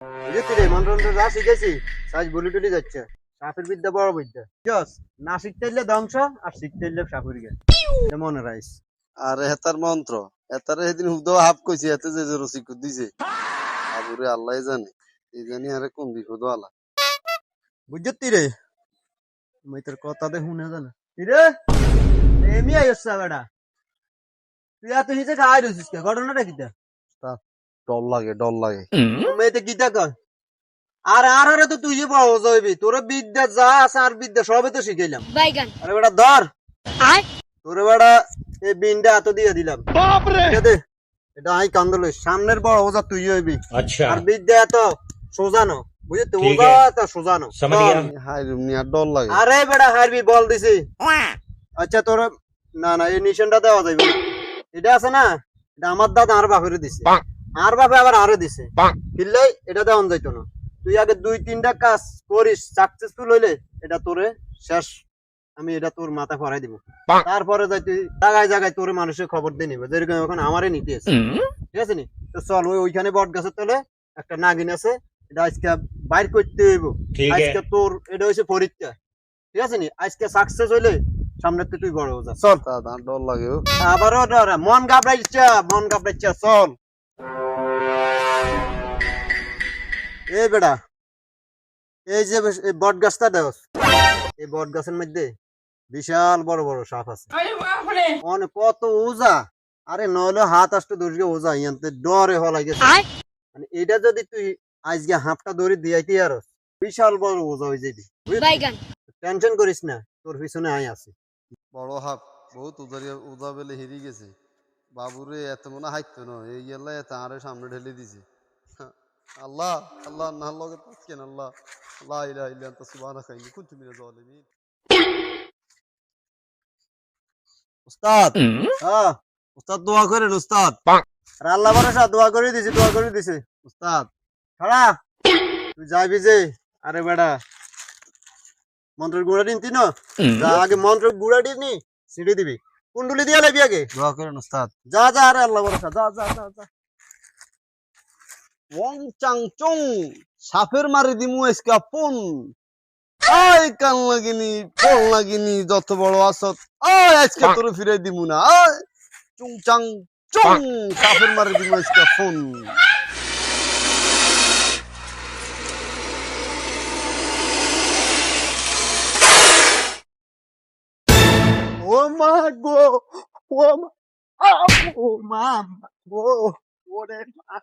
বুঝেছি রে, মন্ত্র যা শিখেছি সাজ বলি টলি যাচ্ছে। সাপের বিদ্যা বড় বিদ্যা, জস। না শিখতে হইলে ধ্বংস, আর শিখতে হইলে সাপুর গে, এটা মনে রাইস। আরে হেতার মন্ত্র, হেতারে সেদিন হুদো হাফ কইছি, এতে যে যে রসিক দিছে আবুরে আল্লাহ জানে, এই জানি আরে কোন বিপদ আলা। বুঝছি রে, মই তোর কথা দে শুনে জানা রে। এমনি আইসা বেটা, তুই এত হিসে খাই রইছিস কে? ঘটনাটা কিটা? ডর লাগে, ডর লাগে। মেয়েতে কিটা কর। আর তো তুই যে বড় যাইবি, তোর বিদ্যা যা আছে আর বিদ্যা সবে তো শিখাইলাম। আরে বেটা ধর, তোর বেটা এই বিনটা এত দিয়ে দিলাম। ঠিক আছে, এটা আই কান্দল, সামনের বড় ওজা তুই হইবি। अच्छा আর বিদ্যা এত সোজানো, বুঝলি? ঠিক ওজা আছে। এত সোজানো। समझ गया হাই রুমনি আর ডর লাগে। আরে বেটা হারবি, বল দিছি। আচ্ছা তোর, না না এই নিশানটা দেওয়া যাইবে না। এটা আছে না, এটা আমার দাদা আর বাপের দিছে, আর বাপে আবার আরো দিছে। কিনলে এটা দেওয়া যাইতো না। তুই আগে 2-3টা কাজ করিস, সাকসেসফুল হইলে এটা তোরে শেষ, আমি এটা তোর মাথা ভরাই দিব। তারপরে যাই তুই জায়গায় জায়গায় তোর মানুষের খবর দিয়ে নিবে, যেরকম এখন আমারই নিতে আছে। ঠিক আছে নি? তো চল, ওইখানে বট গাছের তলে একটা নাগিন আছে, এটা আজকে বাইর করতে হইব। ठीक है আজকে তোর এটা হচ্ছে পরীক্ষা। ঠিক আছে নি? আজকে সাকসেস হইলে সামনে তুই বড় হয়ে যা। চল। উস্তাদ আর ডর লাগে ও। আবারও ডর, মন ঘাবড়াইছে, মন ঘাবড়াইছে, চল। এই বেটা, এই যে বট গাছটা দেখ, এই বট গাছের মধ্যে বিশাল বড় বড় সাপ আছে, অনেক কত ওজা। আরে নইলে হাত আসতে দর্শকে ওজা, ইয়ান্তে ডরে হলাই গেছে। মানে এটা যদি তুই আজকে হাফটা দড়ি দিয়াইতে আর বিশাল বড় ওজা হয়ে যাবি। টেনশন করিস না, তোর পিছনে আই আছে। বড় হাফ বহুত উদারিয়া উদা বেলে হেরি গেছে। বাবুরে এত মনে হাইতো না, এই গেলে এত আরে সামনে ঢেলে দিছে। আল্লাহ আল্লাহ না লগে তাসকেন আল্লাহ, লা ইলাহা ইল্লা আনতা সুবহানাকা ইন্নী কুনতু মিনাজ জালিমিন। উস্তাদ, হ্যাঁ উস্তাদ দোয়া করেন উস্তাদ। আর আল্লাহ ভরসা, দোয়া করে দিছি, দোয়া করে দিছি উস্তাদ। খাড়া, তুই যাইবি যে। আরে বেটা, মন্ত্রের গুড়া দিন না, যা আগে মন্ত্রের গুড়া দিনি সিঁড়ি দিবি, কুন্ডুলি দিয়ে লাইবি আগে। দোয়া করেন উস্তাদ। যা যা, আরে আল্লাহ ভরসা, যা যা যা যা। ওং চাং চং, সাপের মারি দিমু আজকে ফোন। আয় কান লাগিনি, ফোন লাগিনি, যত বড় আসত আয় আজকে তোর ফিরাই দিমু না। আয় চুং চাং চং, সাপের মারি দিমু আজকে ফোন। ও মা গো, ও মা, ও মা গো, ওরে মা।